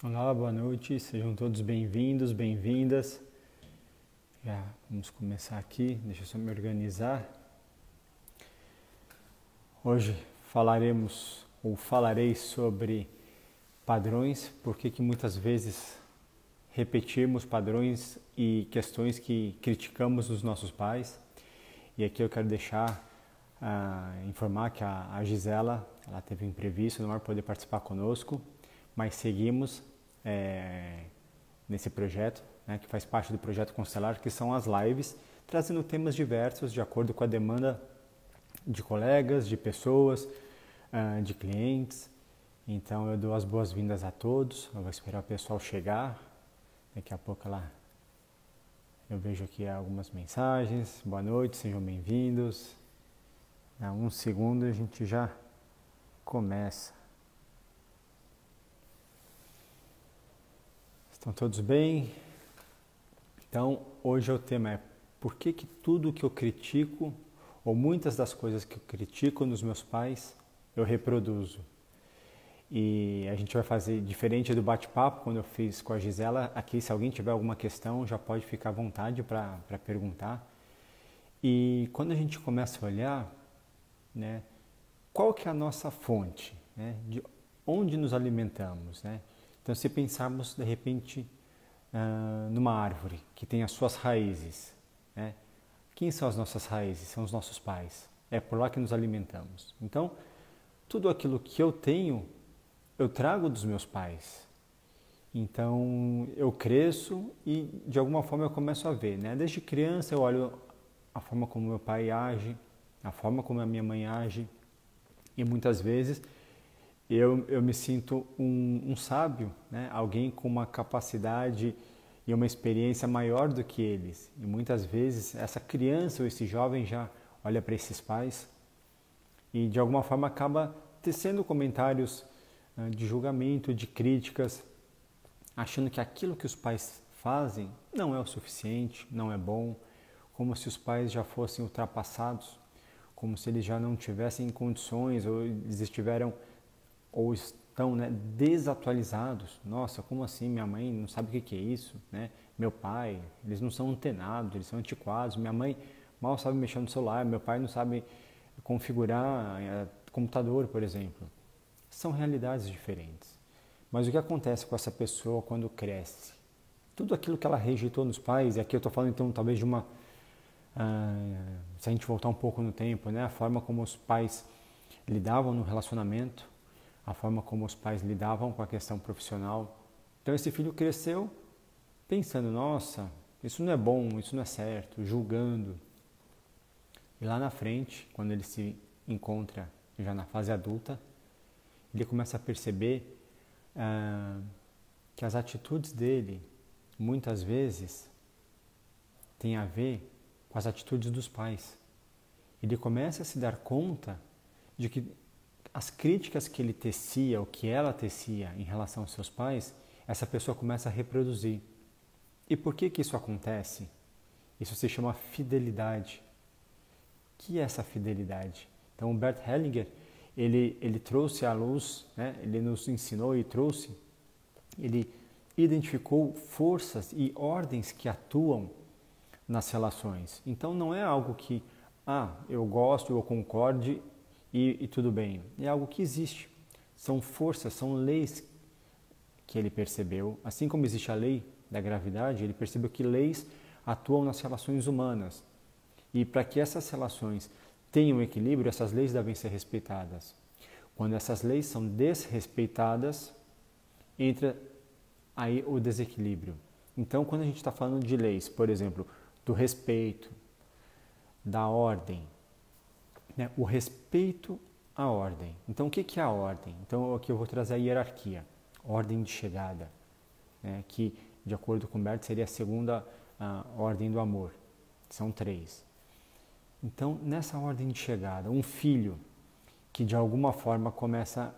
Olá, boa noite, sejam todos bem-vindos, bem-vindas. Já vamos começar aqui, deixa eu só me organizar. Hoje falarei sobre padrões, porque que muitas vezes repetimos padrões e questões que criticamos dos nossos pais. E aqui eu quero informar que a Gisela, ela teve um imprevisto, não vai poder participar conosco, mas seguimos nesse projeto, né, que faz parte do projeto Constelar, que são as lives, trazendo temas diversos de acordo com a demanda de colegas, de pessoas, de clientes. Então eu dou as boas-vindas a todos, eu vou esperar o pessoal chegar, daqui a pouco eu vejo aqui algumas mensagens. Boa noite, sejam bem-vindos. Um segundo a gente já começa. Estão todos bem? Então, hoje o tema é por que tudo que eu critico, ou muitas das coisas que eu critico nos meus pais, eu reproduzo. E a gente vai fazer diferente do bate-papo, quando eu fiz com a Gisela. Aqui, se alguém tiver alguma questão, já pode ficar à vontade para perguntar. E quando a gente começa a olhar, né, qual que é a nossa fonte, né, de onde nos alimentamos, né? Então, se pensarmos, de repente, numa árvore que tem as suas raízes, né? Quem são as nossas raízes? São os nossos pais. É por lá que nos alimentamos. Então, tudo aquilo que eu tenho, eu trago dos meus pais. Então, eu cresço e, de alguma forma, eu começo a ver, né? Desde criança, eu olho a forma como meu pai age, a forma como a minha mãe age, e muitas vezes eu me sinto um sábio, né? Alguém com uma capacidade e uma experiência maior do que eles. E muitas vezes essa criança ou esse jovem já olha para esses pais e de alguma forma acaba tecendo comentários de julgamento, de críticas, achando que aquilo que os pais fazem não é o suficiente, não é bom, como se os pais já fossem ultrapassados, como se eles já não tivessem condições ou eles estão, né, desatualizados. Nossa, como assim? Minha mãe não sabe o que é isso, né? Meu pai, eles não são antenados, eles são antiquados. Minha mãe mal sabe mexer no celular, meu pai não sabe configurar computador, por exemplo. São realidades diferentes. Mas o que acontece com essa pessoa quando cresce? Tudo aquilo que ela rejeitou nos pais, e aqui eu estou falando então talvez de uma... se a gente voltar um pouco no tempo, né? A forma como os pais lidavam no relacionamento, a forma como os pais lidavam com a questão profissional. Então esse filho cresceu pensando, nossa, isso não é bom, isso não é certo, julgando. E lá na frente, quando ele se encontra já na fase adulta, ele começa a perceber que as atitudes dele, muitas vezes, têm a ver com as atitudes dos pais. Ele começa a se dar conta de que as críticas que ele tecia, ou que ela tecia em relação aos seus pais, essa pessoa começa a reproduzir. E por que isso acontece? Isso se chama fidelidade. O que é essa fidelidade? Então, o Bert Hellinger, ele trouxe à luz, né? Ele nos ensinou e trouxe, ele identificou forças e ordens que atuam nas relações. Então, não é algo que, eu gosto, eu concorde e tudo bem. É algo que existe. São forças, são leis que ele percebeu. Assim como existe a lei da gravidade, ele percebeu que leis atuam nas relações humanas. E para que essas relações tenham equilíbrio, essas leis devem ser respeitadas. Quando essas leis são desrespeitadas, entra aí o desequilíbrio. Então, quando a gente está falando de leis, por exemplo, do respeito, da ordem, né? O respeito à ordem. Então, o que é a ordem? Então, aqui eu vou trazer a hierarquia, ordem de chegada, né? Que, de acordo com Bert, seria a segunda ordem do amor. São 3. Então, nessa ordem de chegada, um filho que de alguma forma começa,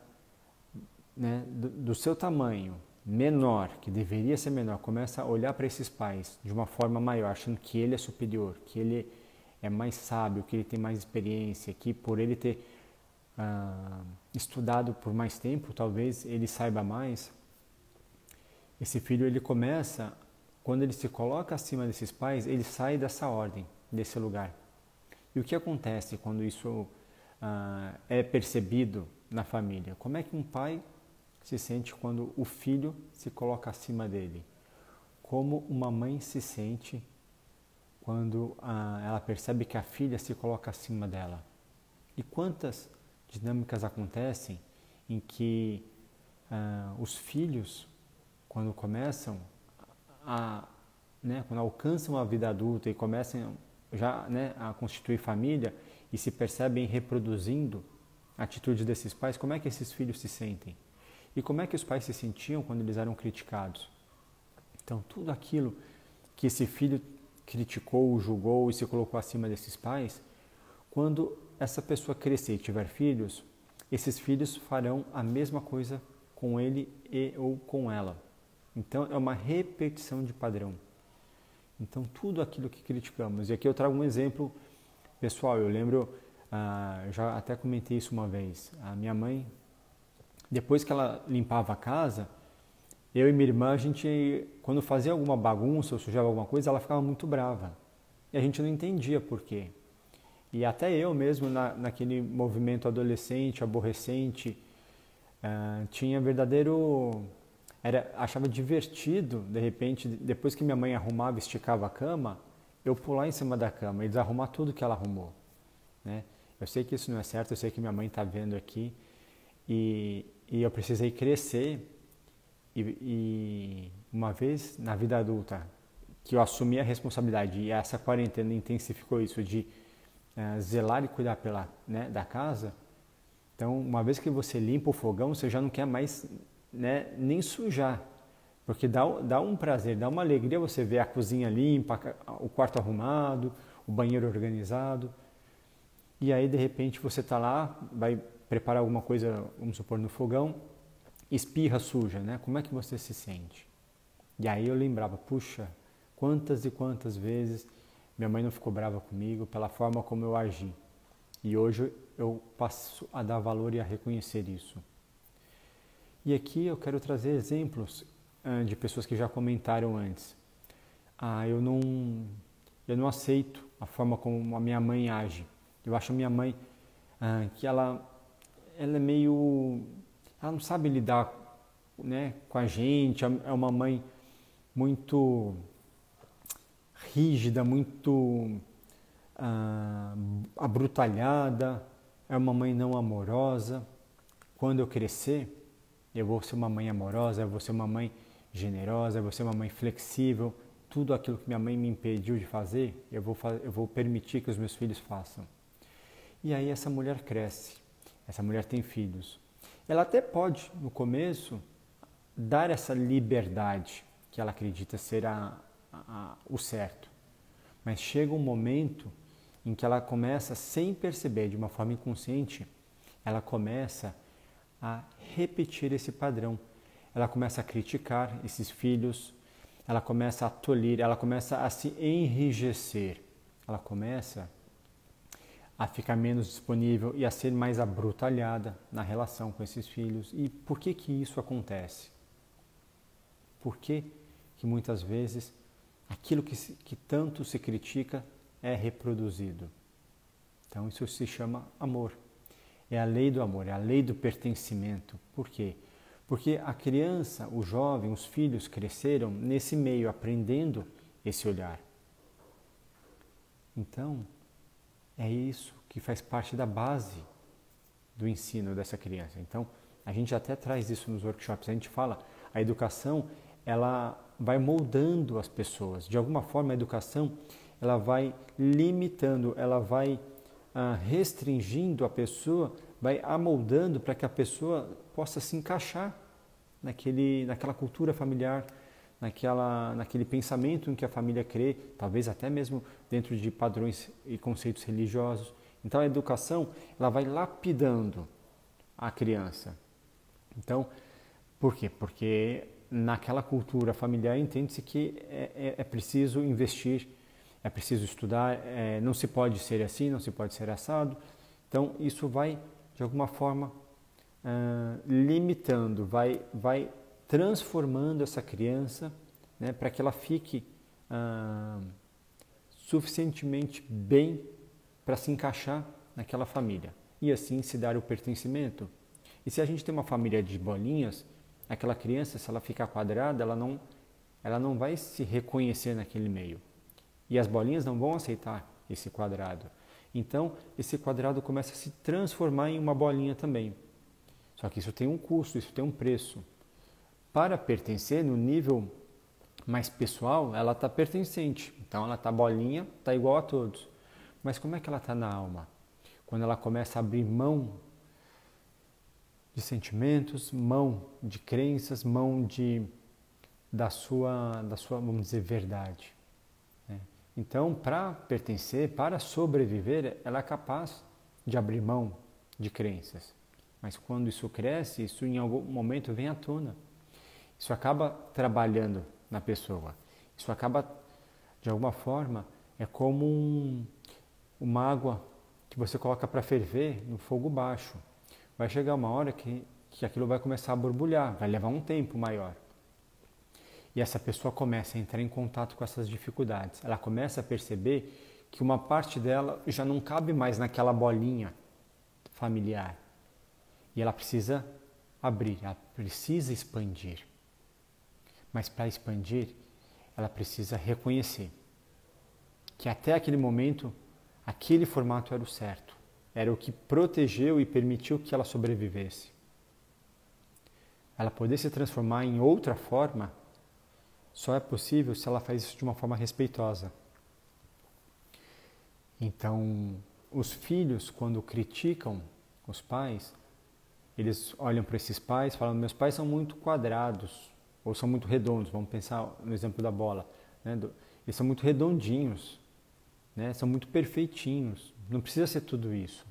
né, do seu tamanho, menor, que deveria ser menor, começa a olhar para esses pais de uma forma maior, achando que ele é superior, que ele é mais sábio, que ele tem mais experiência, que por ele ter estudado por mais tempo, talvez ele saiba mais. esse filho ele começa, quando ele se coloca acima desses pais, ele sai dessa ordem, desse lugar. E o que acontece quando isso é percebido na família? Como é que um pai se sente quando o filho se coloca acima dele? Como uma mãe se sente quando ela percebe que a filha se coloca acima dela? E quantas dinâmicas acontecem em que os filhos, quando começam quando alcançam a vida adulta e começam já a constituir família e se percebem reproduzindo a atitude desses pais, como é que esses filhos se sentem? E como é que os pais se sentiam quando eles eram criticados? Então, tudo aquilo que esse filho criticou, julgou e se colocou acima desses pais, quando essa pessoa crescer e tiver filhos, esses filhos farão a mesma coisa com ele ou com ela. Então, é uma repetição de padrão. Então, tudo aquilo que criticamos, e aqui eu trago um exemplo pessoal, eu lembro, já até comentei isso uma vez, a minha mãe, depois que ela limpava a casa, eu e minha irmã, a gente, quando fazia alguma bagunça ou sujava alguma coisa, ela ficava muito brava. E a gente não entendia por quê. E até eu mesmo, naquele movimento adolescente, aborrecente, tinha verdadeiro... achava divertido, de repente, depois que minha mãe arrumava, esticava a cama, eu pular em cima da cama e desarrumar tudo que ela arrumou. Né? Eu sei que isso não é certo, eu sei que minha mãe está vendo aqui, e eu precisei crescer. E uma vez na vida adulta que eu assumi a responsabilidade, e essa quarentena intensificou isso, de zelar e cuidar da casa, então uma vez que você limpa o fogão, você já não quer mais nem sujar, porque dá um prazer, dá uma alegria você ver a cozinha limpa, o quarto arrumado, o banheiro organizado, e aí de repente você está lá, vai preparar alguma coisa, vamos supor, no fogão, espirra suja, né? Como é que você se sente? E aí eu lembrava, puxa, quantas e quantas vezes minha mãe não ficou brava comigo pela forma como eu agi. E hoje eu passo a dar valor e a reconhecer isso. E aqui eu quero trazer exemplos de pessoas que já comentaram antes. Eu não aceito a forma como a minha mãe age. Eu acho a minha mãe que ela é meio... Ela não sabe lidar com a gente, é uma mãe muito rígida, muito abrutalhada, é uma mãe não amorosa. Quando eu crescer, eu vou ser uma mãe amorosa, eu vou ser uma mãe generosa, eu vou ser uma mãe flexível. Tudo aquilo que minha mãe me impediu de fazer, eu vou permitir que os meus filhos façam. E aí essa mulher cresce, essa mulher tem filhos. Ela até pode, no começo, dar essa liberdade que ela acredita ser o certo. Mas chega um momento em que ela começa, sem perceber, de uma forma inconsciente, ela começa a repetir esse padrão. Ela começa a criticar esses filhos, ela começa a tolir, ela começa a se enrijecer, ela começa a ficar menos disponível e a ser mais abrutalhada na relação com esses filhos. E por que isso acontece? Por que muitas vezes aquilo que tanto se critica é reproduzido? Então isso se chama amor. É a lei do amor, é a lei do pertencimento. Por quê? Porque a criança, o jovem, os filhos cresceram nesse meio, aprendendo esse olhar. Então, é isso que faz parte da base do ensino dessa criança. Então, a gente até traz isso nos workshops. A gente fala, a educação, ela vai moldando as pessoas. De alguma forma, a educação, ela vai limitando, ela vai restringindo a pessoa, vai amoldando para que a pessoa possa se encaixar naquela cultura familiar, naquele pensamento em que a família crê, talvez até mesmo dentro de padrões e conceitos religiosos. Então a educação, ela vai lapidando a criança. Então, por quê? Porque naquela cultura familiar entende-se que é preciso investir, é preciso estudar, não se pode ser assim, não se pode ser assado. Então isso vai, de alguma forma, limitando, vai transformando essa criança, né, para que ela fique suficientemente bem para se encaixar naquela família e assim se dar o pertencimento. E se a gente tem uma família de bolinhas, aquela criança, se ela ficar quadrada, ela não vai se reconhecer naquele meio. E as bolinhas não vão aceitar esse quadrado. Então, esse quadrado começa a se transformar em uma bolinha também. Só que isso tem um custo, isso tem um preço. Para pertencer, no nível mais pessoal, ela está pertencente. Então, ela está bolinha, está igual a todos. Mas como é que ela está na alma? Quando ela começa a abrir mão de sentimentos, mão de crenças, mão da sua, vamos dizer, verdade. Né? Então, para pertencer, para sobreviver, ela é capaz de abrir mão de crenças. Mas quando isso cresce, isso em algum momento vem à tona. Isso acaba trabalhando na pessoa. Isso acaba, de alguma forma, é como uma água que você coloca para ferver no fogo baixo. Vai chegar uma hora que aquilo vai começar a borbulhar, vai levar um tempo maior. E essa pessoa começa a entrar em contato com essas dificuldades. Ela começa a perceber que uma parte dela já não cabe mais naquela bolinha familiar. E ela precisa abrir, ela precisa expandir. Mas para expandir, ela precisa reconhecer que até aquele momento, aquele formato era o certo. Era o que protegeu e permitiu que ela sobrevivesse. Ela poder se transformar em outra forma só é possível se ela faz isso de uma forma respeitosa. Então, os filhos, quando criticam os pais, eles olham para esses pais e falam: meus pais são muito quadrados, ou são muito redondos. Vamos pensar no exemplo da bola. Né? Eles são muito redondinhos, né? São muito perfeitinhos. Não precisa ser tudo isso.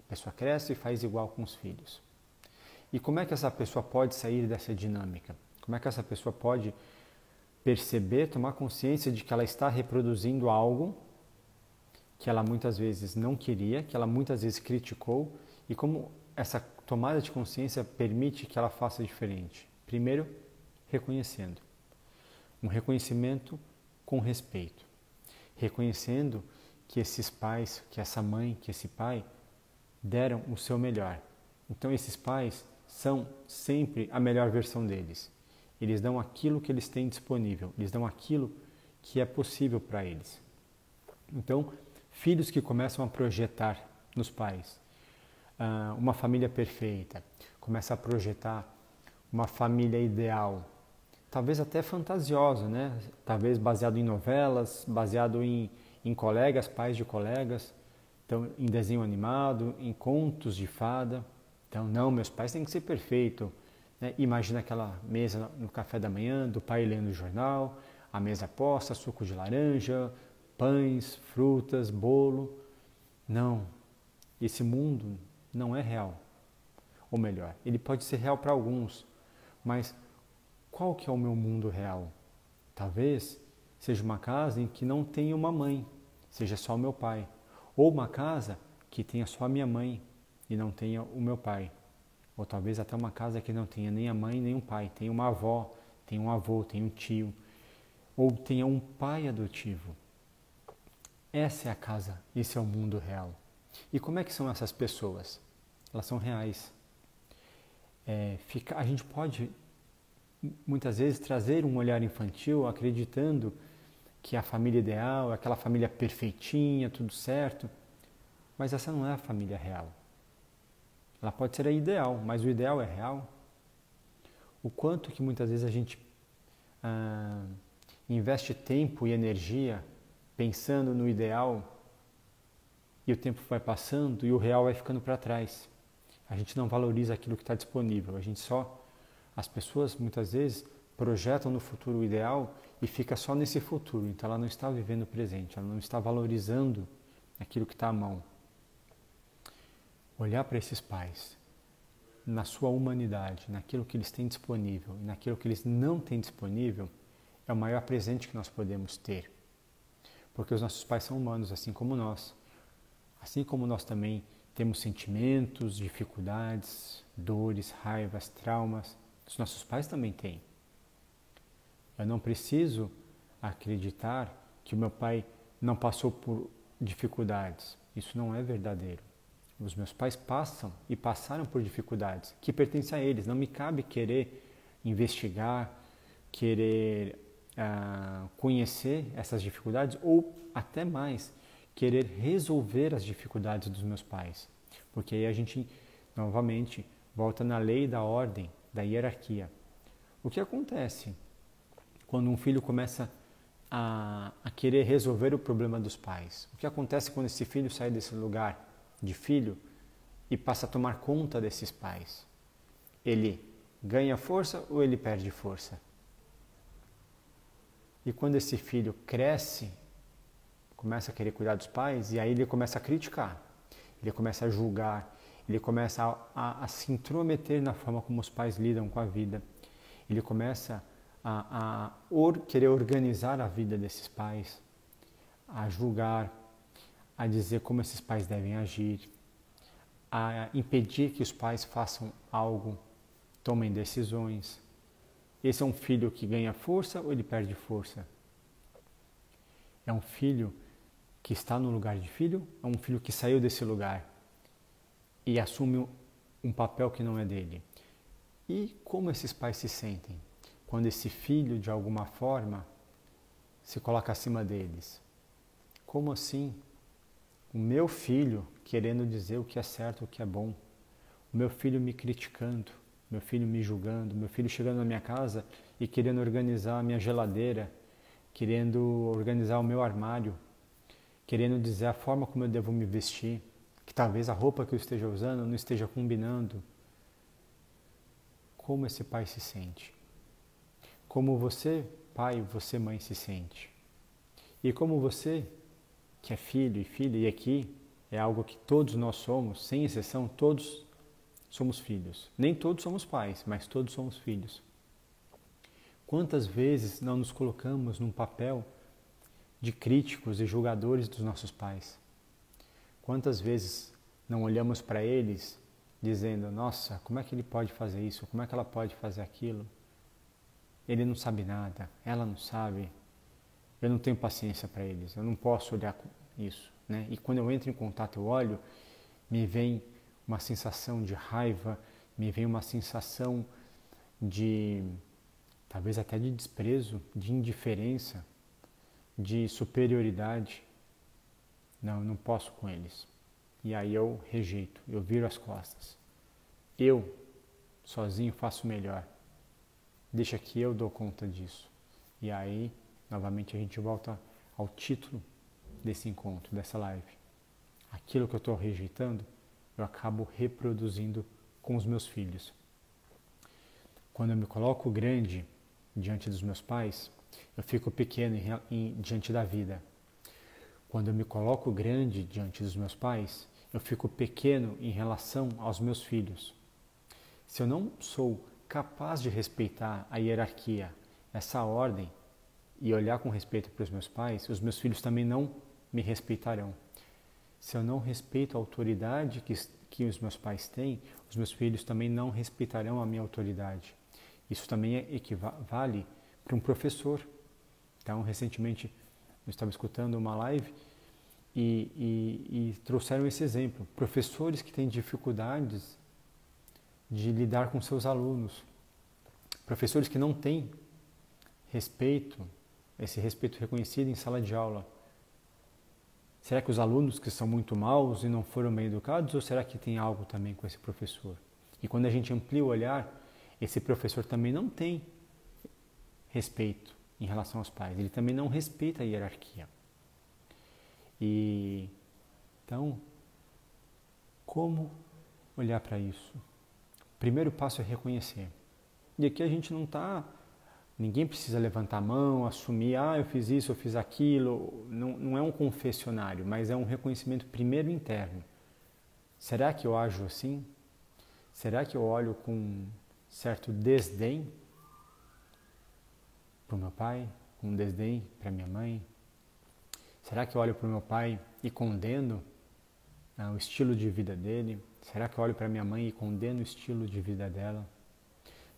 A pessoa cresce e faz igual com os filhos. E como é que essa pessoa pode sair dessa dinâmica? Como é que essa pessoa pode perceber, tomar consciência de que ela está reproduzindo algo que ela muitas vezes não queria, que ela muitas vezes criticou, e como essa tomada de consciência permite que ela faça diferente? Primeiro, reconhecendo. Um reconhecimento com respeito. Reconhecendo que esses pais, que essa mãe, que esse pai deram o seu melhor. Então esses pais são sempre a melhor versão deles. Eles dão aquilo que eles têm disponível, eles dão aquilo que é possível para eles. Então, filhos que começam a projetar nos pais uma família perfeita, começam a projetar uma família ideal, talvez até fantasiosa, né? Talvez baseado em novelas, baseado em colegas, pais de colegas, então, em desenho animado, em contos de fada. Então, não, meus pais têm que ser perfeitos. Né? Imagina aquela mesa no café da manhã, do pai lendo o jornal, a mesa posta, suco de laranja, pães, frutas, bolo. Não, esse mundo não é real. Ou melhor, ele pode ser real para alguns, mas qual que é o meu mundo real? Talvez seja uma casa em que não tenha uma mãe, seja só o meu pai. Ou uma casa que tenha só a minha mãe e não tenha o meu pai. Ou talvez até uma casa que não tenha nem a mãe nem o pai. Tenha uma avó, tenha um avô, tenha um tio. Ou tenha um pai adotivo. Essa é a casa, esse é o mundo real. E como é que são essas pessoas? Elas são reais. A gente pode, muitas vezes, trazer um olhar infantil acreditando que a família ideal é aquela família perfeitinha, tudo certo, mas essa não é a família real. Ela pode ser a ideal, mas o ideal é real? O quanto que muitas vezes a gente investe tempo e energia pensando no ideal e o tempo vai passando e o real vai ficando para trás. A gente não valoriza aquilo que está disponível, as pessoas muitas vezes projetam no futuro o ideal e fica só nesse futuro, então ela não está vivendo o presente, ela não está valorizando aquilo que está à mão. Olhar para esses pais, na sua humanidade, naquilo que eles têm disponível e naquilo que eles não têm disponível, é o maior presente que nós podemos ter. Porque os nossos pais são humanos, assim como nós. Assim como nós também temos sentimentos, dificuldades, dores, raivas, traumas, Os nossos pais também têm. Eu não preciso acreditar que o meu pai não passou por dificuldades. Isso não é verdadeiro. Os meus pais passam e passaram por dificuldades que pertencem a eles. Não me cabe querer investigar, querer conhecer essas dificuldades ou até mais, querer resolver as dificuldades dos meus pais. Porque aí a gente, novamente, volta na lei da ordem, da hierarquia. O que acontece quando um filho começa a querer resolver o problema dos pais? O que acontece quando esse filho sai desse lugar de filho e passa a tomar conta desses pais? Ele ganha força ou ele perde força? E quando esse filho cresce, começa a querer cuidar dos pais, e aí ele começa a criticar, ele começa a julgar, ele começa a se intrometer na forma como os pais lidam com a vida, ele começa a querer organizar a vida desses pais, a julgar, a dizer como esses pais devem agir, a impedir que os pais façam algo, tomem decisões. Esse é um filho que ganha força ou ele perde força? É um filho que está no lugar de filho? É um filho que saiu desse lugar e assume um papel que não é dele? E como esses pais se sentem quando esse filho, de alguma forma, se coloca acima deles? Como assim? O meu filho querendo dizer o que é certo, o que é bom. O meu filho me criticando, meu filho me julgando, meu filho chegando na minha casa e querendo organizar a minha geladeira, querendo organizar o meu armário, querendo dizer a forma como eu devo me vestir, que talvez a roupa que eu esteja usando não esteja combinando. Como esse pai se sente? Como você, pai, você, mãe, se sente? E como você, que é filho e filha, e aqui é algo que todos nós somos, sem exceção, todos somos filhos. Nem todos somos pais, mas todos somos filhos. Quantas vezes não nos colocamos num papel de críticos e julgadores dos nossos pais? Quantas vezes não olhamos para eles dizendo: nossa, como é que ele pode fazer isso? Como é que ela pode fazer aquilo? Ele não sabe nada, ela não sabe. Eu não tenho paciência para eles, eu não posso olhar isso, né? E quando eu entro em contato, eu olho, me vem uma sensação de raiva, me vem uma sensação de, talvez até de desprezo, de indiferença, de superioridade. Não, eu não posso com eles. E aí eu rejeito, eu viro as costas. Eu, sozinho, faço melhor. Deixa que eu dou conta disso. E aí, novamente, a gente volta ao título desse encontro, dessa live. Aquilo que eu estou rejeitando, eu acabo reproduzindo com os meus filhos. Quando eu me coloco grande diante dos meus pais, eu fico pequeno diante da vida. Quando eu me coloco grande diante dos meus pais, eu fico pequeno em relação aos meus filhos. Se eu não sou capaz de respeitar a hierarquia, essa ordem, e olhar com respeito para os meus filhos também não me respeitarão. Se eu não respeito a autoridade que os meus pais têm, os meus filhos também não respeitarão a minha autoridade. Isso também equivale para um professor. Então, recentemente, eu estava escutando uma live e trouxeram esse exemplo. Professores que têm dificuldades de lidar com seus alunos. Professores que não têm respeito, esse respeito reconhecido em sala de aula. Será que os alunos que são muito maus e não foram bem educados, ou será que tem algo também com esse professor? E quando a gente amplia o olhar, esse professor também não tem respeito em relação aos pais, ele também não respeita a hierarquia. E então, como olhar para isso? O primeiro passo é reconhecer. E aqui a gente não está... Ninguém precisa levantar a mão, assumir, eu fiz isso, eu fiz aquilo. Não é um confessionário, mas é um reconhecimento primeiro interno. Será que eu ajo assim? Será que eu olho com certo desdém para o meu pai, com desdém para minha mãe? Será que eu olho para o meu pai e condeno o estilo de vida dele? Será que eu olho para minha mãe e condeno o estilo de vida dela?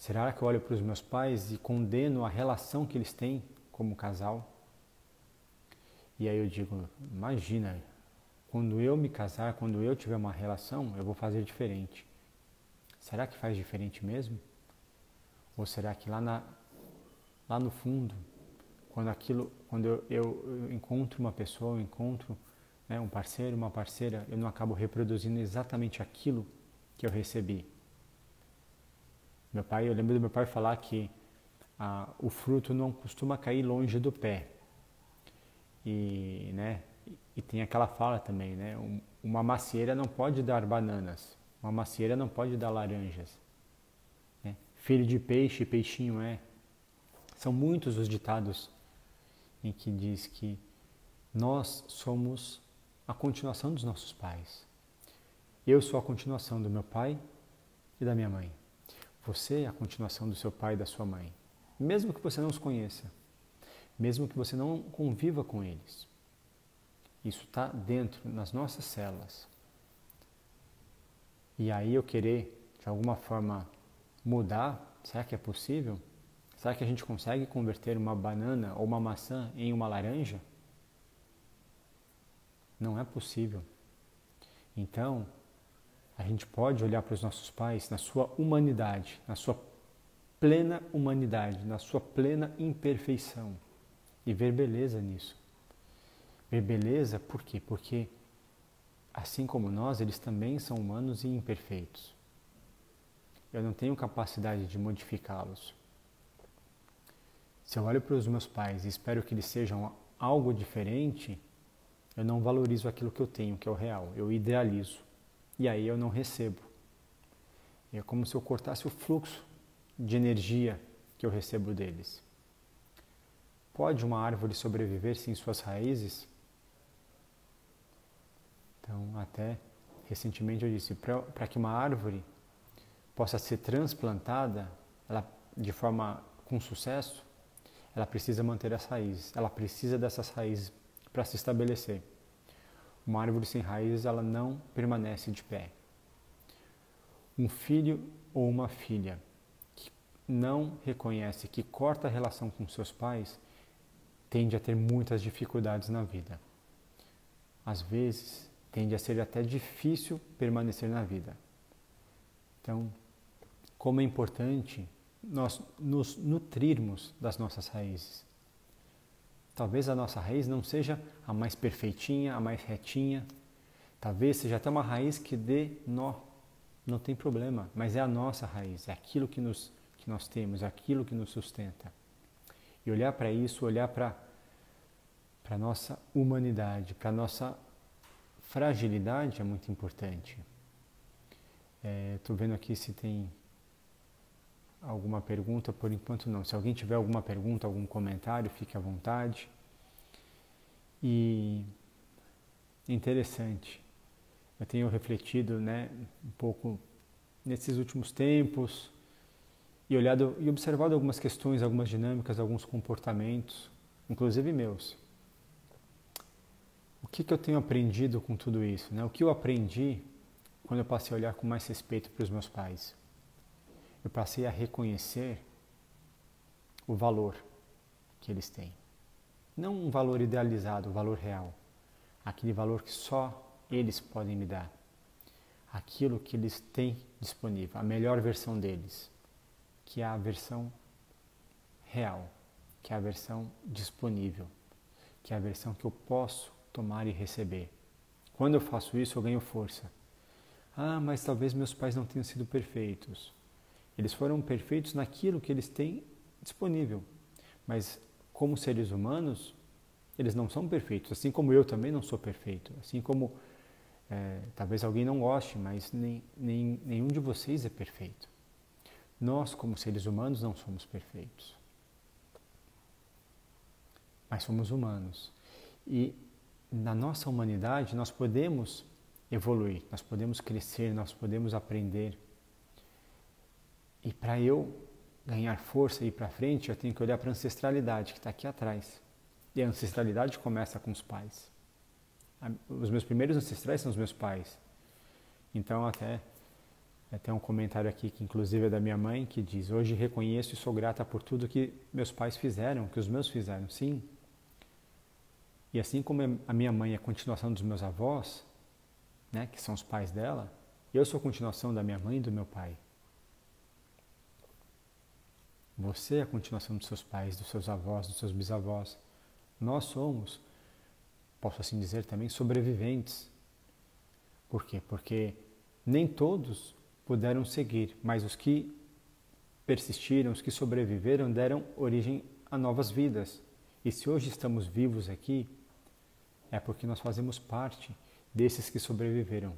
Será que eu olho para os meus pais e condeno a relação que eles têm como casal? E aí eu digo, imagina, quando eu me casar, quando eu tiver uma relação, eu vou fazer diferente. Será que faz diferente mesmo? Ou será que lá no fundo, quando eu encontro uma pessoa, eu encontro, né, um parceiro, uma parceira, eu não acabo reproduzindo exatamente aquilo que eu recebi? Eu lembro do meu pai falar que o fruto não costuma cair longe do pé. E tem aquela fala também, né? Uma macieira não pode dar bananas, uma macieira não pode dar laranjas. Né? Filho de peixe, peixinho é. São muitos os ditados em que diz que nós somos a continuação dos nossos pais. Eu sou a continuação do meu pai e da minha mãe. Você é a continuação do seu pai e da sua mãe. Mesmo que você não os conheça, mesmo que você não conviva com eles. Isso está dentro, nas nossas células. E aí eu querer, de alguma forma, mudar, será que é possível? Será que a gente consegue converter uma banana ou uma maçã em uma laranja? Não é possível. Então, a gente pode olhar para os nossos pais na sua humanidade, na sua plena humanidade, na sua plena imperfeição e ver beleza nisso. Ver beleza por quê? Porque, assim como nós, eles também são humanos e imperfeitos. Eu não tenho capacidade de modificá-los. Se eu olho para os meus pais e espero que eles sejam algo diferente, eu não valorizo aquilo que eu tenho, que é o real. Eu idealizo. E aí eu não recebo. É como se eu cortasse o fluxo de energia que eu recebo deles. Pode uma árvore sobreviver sem suas raízes? Então, até recentemente eu disse, para que uma árvore possa ser transplantada de forma com sucesso, ela precisa manter as raízes, ela precisa dessas raízes para se estabelecer. Uma árvore sem raízes, ela não permanece de pé. Um filho ou uma filha que não reconhece, que corta a relação com seus pais, tende a ter muitas dificuldades na vida. Às vezes, tende a ser até difícil permanecer na vida. Então, como é importante nós nos nutrirmos das nossas raízes. Talvez a nossa raiz não seja a mais perfeitinha, a mais retinha. Talvez seja até uma raiz que dê nó. Não tem problema, mas é a nossa raiz, é aquilo que nós temos, é aquilo que nos sustenta. E olhar para isso, olhar para a nossa humanidade, para a nossa fragilidade é muito importante. Estou vendo aqui se tem alguma pergunta, por enquanto não. Se alguém tiver alguma pergunta, algum comentário, fique à vontade. E interessante, eu tenho refletido, um pouco nesses últimos tempos e olhado e observado algumas questões, algumas dinâmicas, alguns comportamentos, inclusive meus. O que eu tenho aprendido com tudo isso? O que eu aprendi quando eu passei a olhar com mais respeito para os meus pais? Eu passei a reconhecer o valor que eles têm. Não um valor idealizado, o valor real. Aquele valor que só eles podem me dar. Aquilo que eles têm disponível, a melhor versão deles, que é a versão real, que é a versão disponível, que é a versão que eu posso tomar e receber. Quando eu faço isso, eu ganho força. Mas talvez meus pais não tenham sido perfeitos. Eles foram perfeitos naquilo que eles têm disponível. Mas, como seres humanos, eles não são perfeitos. Assim como eu também não sou perfeito. Assim como, talvez alguém não goste, mas nenhum de vocês é perfeito. Nós, como seres humanos, não somos perfeitos. Mas somos humanos. E na nossa humanidade, nós podemos evoluir, nós podemos crescer, nós podemos aprender. E para eu ganhar força e ir para frente, eu tenho que olhar para a ancestralidade que está aqui atrás. E a ancestralidade começa com os pais. Os meus primeiros ancestrais são os meus pais. Então até Tem um comentário aqui que inclusive é da minha mãe, que diz: hoje reconheço e sou grata por tudo que meus pais fizeram, que os meus fizeram. Sim. E assim como a minha mãe é a continuação dos meus avós, né, que são os pais dela, eu sou a continuação da minha mãe e do meu pai. Você é a continuação dos seus pais, dos seus avós, dos seus bisavós. Nós somos, posso assim dizer também, sobreviventes. Por quê? Porque nem todos puderam seguir, mas os que persistiram, os que sobreviveram, deram origem a novas vidas. E se hoje estamos vivos aqui, é porque nós fazemos parte desses que sobreviveram,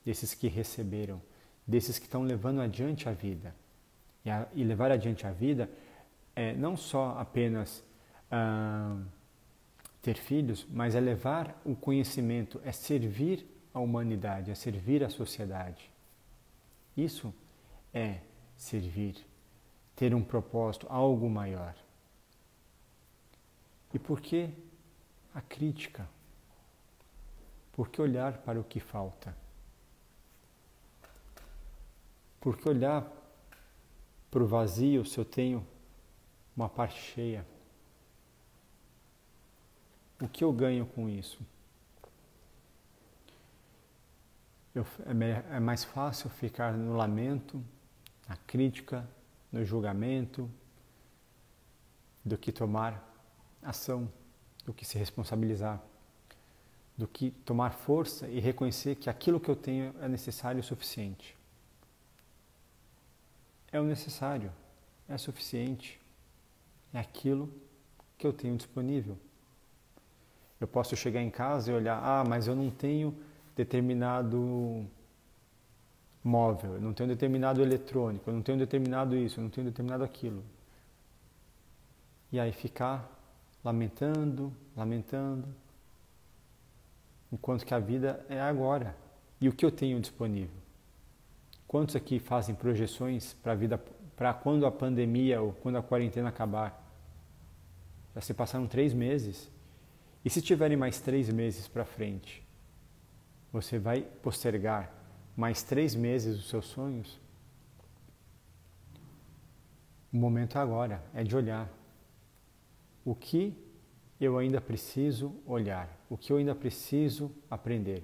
desses que receberam, desses que estão levando adiante a vida. E levar adiante a vida é não só apenas ter filhos, mas é levar o conhecimento, é servir a humanidade, é servir a sociedade. Isso é servir, ter um propósito, algo maior. E por que a crítica? Por que olhar para o que falta? Por que olhar para o vazio se eu tenho uma parte cheia? O que eu ganho com isso? É mais fácil ficar no lamento, na crítica, no julgamento, do que tomar ação, do que se responsabilizar, do que tomar força e reconhecer que aquilo que eu tenho é necessário e suficiente. É o necessário, é suficiente, é aquilo que eu tenho disponível. Eu posso chegar em casa e olhar, mas eu não tenho determinado móvel, eu não tenho determinado eletrônico, eu não tenho determinado isso, eu não tenho determinado aquilo. E aí ficar lamentando, enquanto que a vida é agora. E o que eu tenho disponível? Quantos aqui fazem projeções para a vida, para quando a pandemia ou quando a quarentena acabar? Já se passaram 3 meses. E se tiverem mais 3 meses para frente? Você vai postergar mais 3 meses os seus sonhos? O momento é agora, é de olhar. O que eu ainda preciso olhar? O que eu ainda preciso aprender?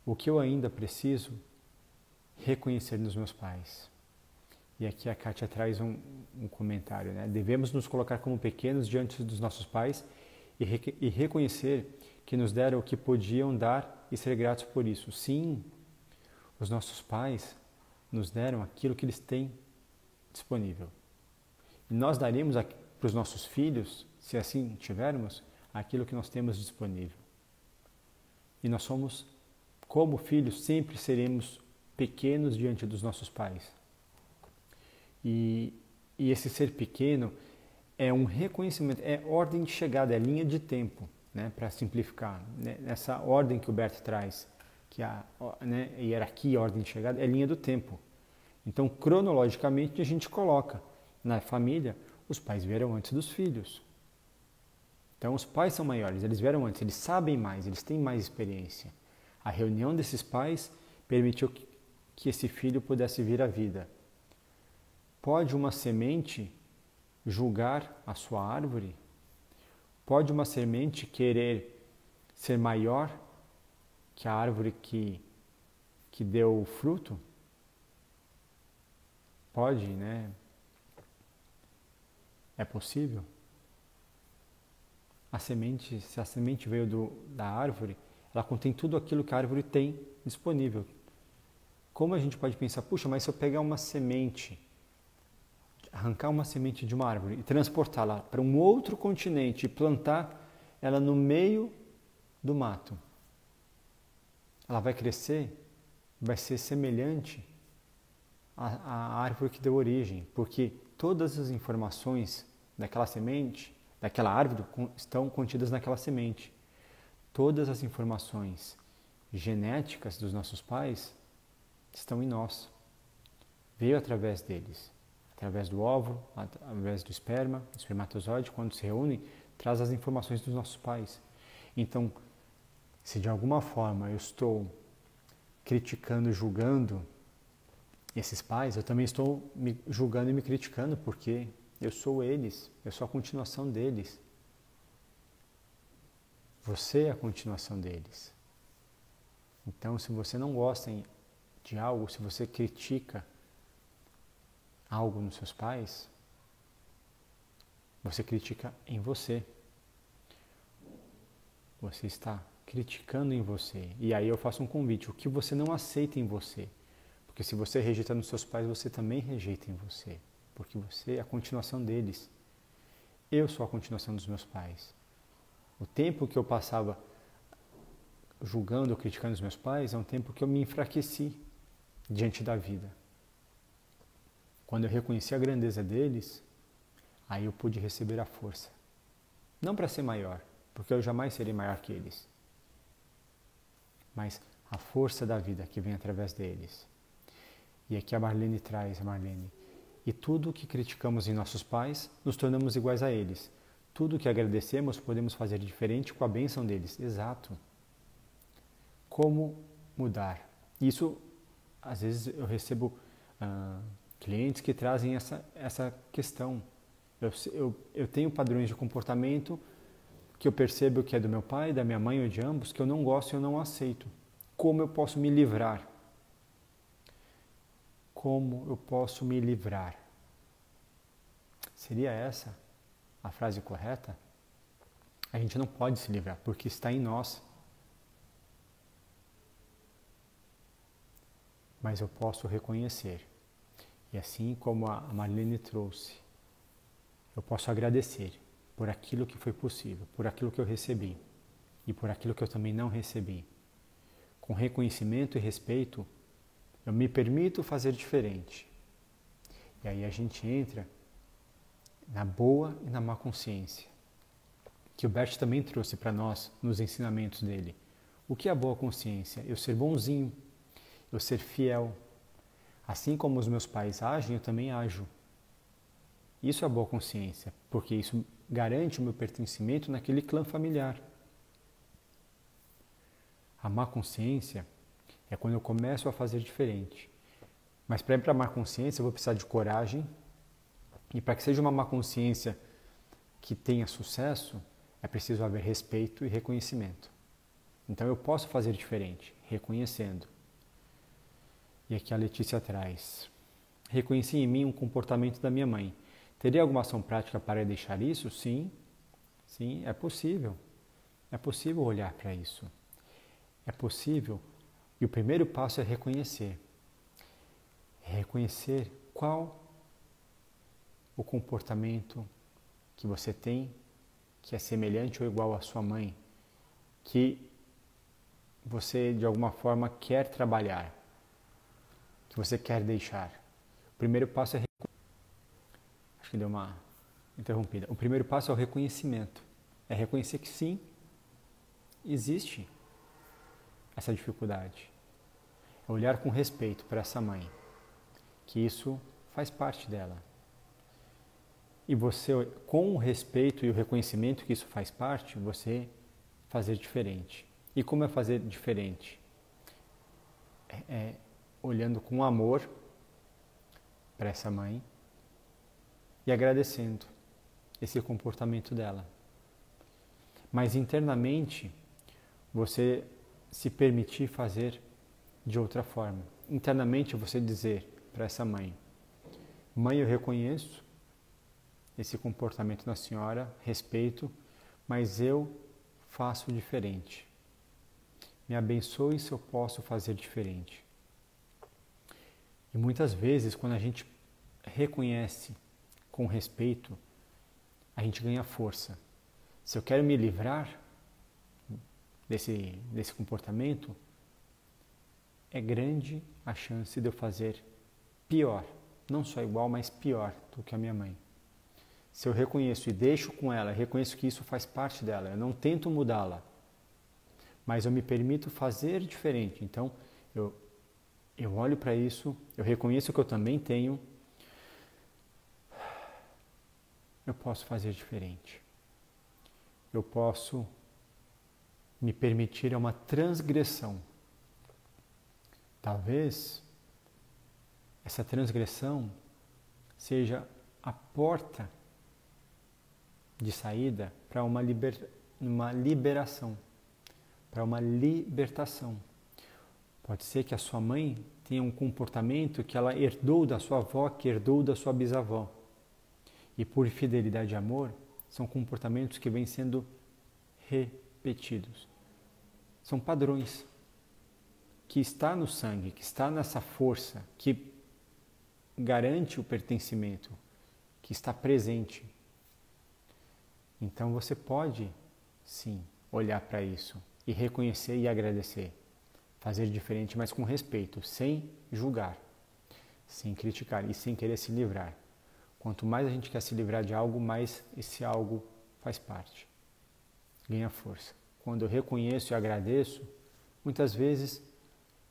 O que eu ainda preciso reconhecer nos meus pais? E aqui a Kátia traz um comentário, né? Devemos nos colocar como pequenos diante dos nossos pais e reconhecer que nos deram o que podiam dar e ser gratos por isso. Sim, os nossos pais nos deram aquilo que eles têm disponível. E nós daremos para os nossos filhos, se assim tivermos, aquilo que nós temos disponível. E nós somos, como filhos, sempre seremos pequenos diante dos nossos pais. E esse ser pequeno é um reconhecimento, é ordem de chegada, é linha de tempo, né, para simplificar. Né, essa ordem que o Bert traz, que a hierarquia, a ordem de chegada, é linha do tempo. Então, cronologicamente, a gente coloca na família, os pais vieram antes dos filhos. Então, os pais são maiores, eles vieram antes, eles sabem mais, eles têm mais experiência. A reunião desses pais permitiu que esse filho pudesse vir à vida. Pode uma semente julgar a sua árvore? Pode uma semente querer ser maior que a árvore que deu o fruto? Pode, né? É possível? Se a semente veio da árvore, ela contém tudo aquilo que a árvore tem disponível. Como a gente pode pensar, puxa, mas se eu pegar uma semente, arrancar uma semente de uma árvore e transportá-la para um outro continente e plantar ela no meio do mato, ela vai crescer, vai ser semelhante à árvore que deu origem, porque todas as informações daquela semente, daquela árvore, estão contidas naquela semente. Todas as informações genéticas dos nossos pais estão em nós. Veio através deles. Através do óvulo, através do esperma, o espermatozoide, quando se reúnem, traz as informações dos nossos pais. Então, se de alguma forma eu estou criticando, julgando Esses pais, eu também estou me julgando e me criticando porque eu sou eles, eu sou a continuação deles. Você é a continuação deles. Então, se você não gosta de algo, se você critica algo nos seus pais, você critica em você. Você está criticando em você. E aí eu faço um convite, o que você não aceita em você. Porque se você rejeita nos seus pais, você também rejeita em você. Porque você é a continuação deles. Eu sou a continuação dos meus pais. O tempo que eu passava julgando ou criticando os meus pais é um tempo que eu me enfraqueci diante da vida. Quando eu reconheci a grandeza deles, aí eu pude receber a força. Não para ser maior, porque eu jamais serei maior que eles. Mas a força da vida que vem através deles. E aqui a Marlene traz, e tudo que criticamos em nossos pais, nos tornamos iguais a eles. Tudo que agradecemos, podemos fazer diferente com a bênção deles. Exato. Como mudar? Isso, às vezes eu recebo clientes que trazem essa questão. Eu tenho padrões de comportamento que eu percebo que é do meu pai, da minha mãe ou de ambos, que eu não gosto e eu não aceito. Como eu posso me livrar? Como eu posso me livrar? Seria essa a frase correta? A gente não pode se livrar, porque está em nós. Mas eu posso reconhecer. E assim como a Marlene trouxe, eu posso agradecer por aquilo que foi possível, por aquilo que eu recebi e por aquilo que eu também não recebi. Com reconhecimento e respeito, eu me permito fazer diferente. E aí a gente entra na boa e na má consciência, que o Bert também trouxe para nós nos ensinamentos dele. O que é a boa consciência? Eu ser bonzinho, eu ser fiel. Assim como os meus pais agem, eu também ajo. Isso é a boa consciência, porque isso garante o meu pertencimento naquele clã familiar. A má consciência é quando eu começo a fazer diferente. Mas para ir para a má consciência, eu vou precisar de coragem. E para que seja uma má consciência que tenha sucesso, é preciso haver respeito e reconhecimento. Então eu posso fazer diferente, reconhecendo. E aqui a Letícia traz. Reconheci em mim um comportamento da minha mãe. Teria alguma ação prática para deixar isso? Sim, é possível. É possível olhar para isso. É possível. E o primeiro passo é reconhecer. É reconhecer qual o comportamento que você tem que é semelhante ou igual à sua mãe, que você de alguma forma quer trabalhar, que você quer deixar. O primeiro passo é acho que deu uma interrompida. O primeiro passo é o reconhecimento. É reconhecer que sim, existe essa dificuldade. É olhar com respeito para essa mãe, que isso faz parte dela. E você, com o respeito e o reconhecimento que isso faz parte, você fazer diferente. E como é fazer diferente? É olhando com amor para essa mãe e agradecendo esse comportamento dela. Mas internamente, você se permitir fazer de outra forma. Internamente, você dizer para essa mãe: mãe, eu reconheço esse comportamento na senhora, respeito, mas eu faço diferente. Me abençoe se eu posso fazer diferente. E muitas vezes, quando a gente reconhece com respeito, a gente ganha força. Se eu quero me livrar desse comportamento, é grande a chance de eu fazer pior, não só igual, mas pior do que a minha mãe. Se eu reconheço e deixo com ela, reconheço que isso faz parte dela, eu não tento mudá-la, mas eu me permito fazer diferente. Então, eu olho para isso, eu reconheço que eu também tenho, eu posso fazer diferente. Eu posso me permitir uma transgressão. Talvez essa transgressão seja a porta de saída para uma liberação, para uma libertação. Pode ser que a sua mãe tenha um comportamento que ela herdou da sua avó, que herdou da sua bisavó. E por fidelidade e amor, são comportamentos que vêm sendo repetidos. São padrões que está no sangue, que está nessa força, que garante o pertencimento, que está presente. Então você pode, sim, olhar para isso e reconhecer e agradecer. Fazer diferente, mas com respeito, sem julgar, sem criticar e sem querer se livrar. Quanto mais a gente quer se livrar de algo, mais esse algo faz parte, ganha força. Quando eu reconheço e agradeço, muitas vezes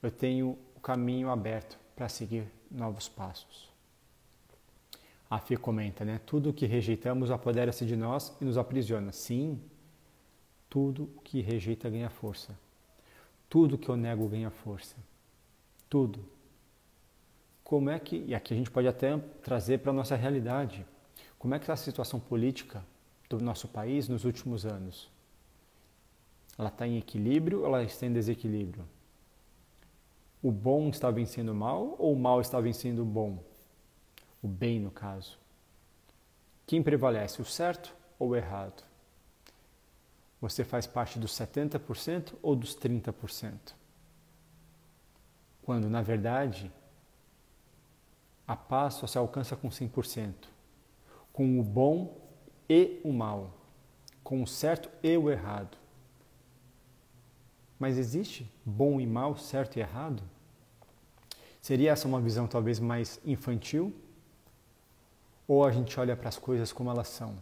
eu tenho o caminho aberto para seguir novos passos. A Fê comenta, né? Tudo que rejeitamos apodera-se de nós e nos aprisiona. Sim, tudo que rejeita ganha força. Tudo que eu nego ganha força. Tudo. Como é que, e aqui a gente pode até trazer para a nossa realidade, como é que está a situação política do nosso país nos últimos anos? Ela está em equilíbrio ou ela está em desequilíbrio? O bom está vencendo o mal ou o mal está vencendo o bom? O bem, no caso. Quem prevalece, o certo ou o errado? Você faz parte dos 70% ou dos 30%? Quando, na verdade, a paz só se alcança com 100%, com o bom e o mal, com o certo e o errado. Mas existe bom e mal, certo e errado? Seria essa uma visão talvez mais infantil? Ou a gente olha para as coisas como elas são,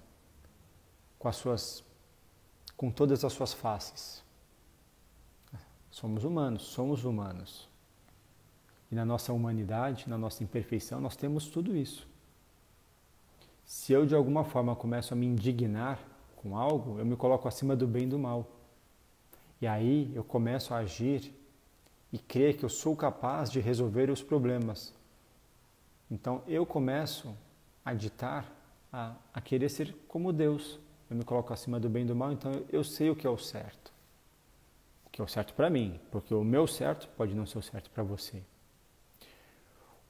com todas as suas faces? Somos humanos. E na nossa humanidade, na nossa imperfeição, nós temos tudo isso. Se eu de alguma forma começo a me indignar com algo, eu me coloco acima do bem e do mal. E aí eu começo a agir e crer que eu sou capaz de resolver os problemas. Então eu começo a ditar, a querer ser como Deus. Eu me coloco acima do bem e do mal, então eu sei o que é o certo. O que é o certo para mim, porque o meu certo pode não ser o certo para você.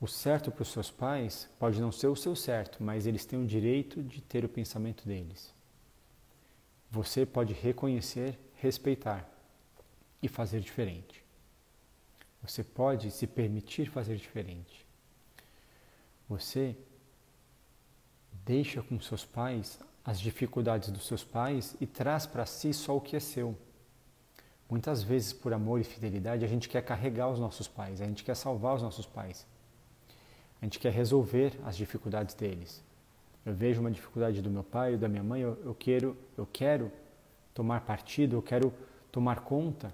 O certo para os seus pais pode não ser o seu certo, mas eles têm o direito de ter o pensamento deles. Você pode reconhecer, respeitar e fazer diferente. Você pode se permitir fazer diferente. Você deixa com seus pais as dificuldades dos seus pais e traz para si só o que é seu. Muitas vezes, por amor e fidelidade, a gente quer carregar os nossos pais, a gente quer salvar os nossos pais. A gente quer resolver as dificuldades deles. Eu vejo uma dificuldade do meu pai ou da minha mãe, eu quero tomar partido, eu quero tomar conta.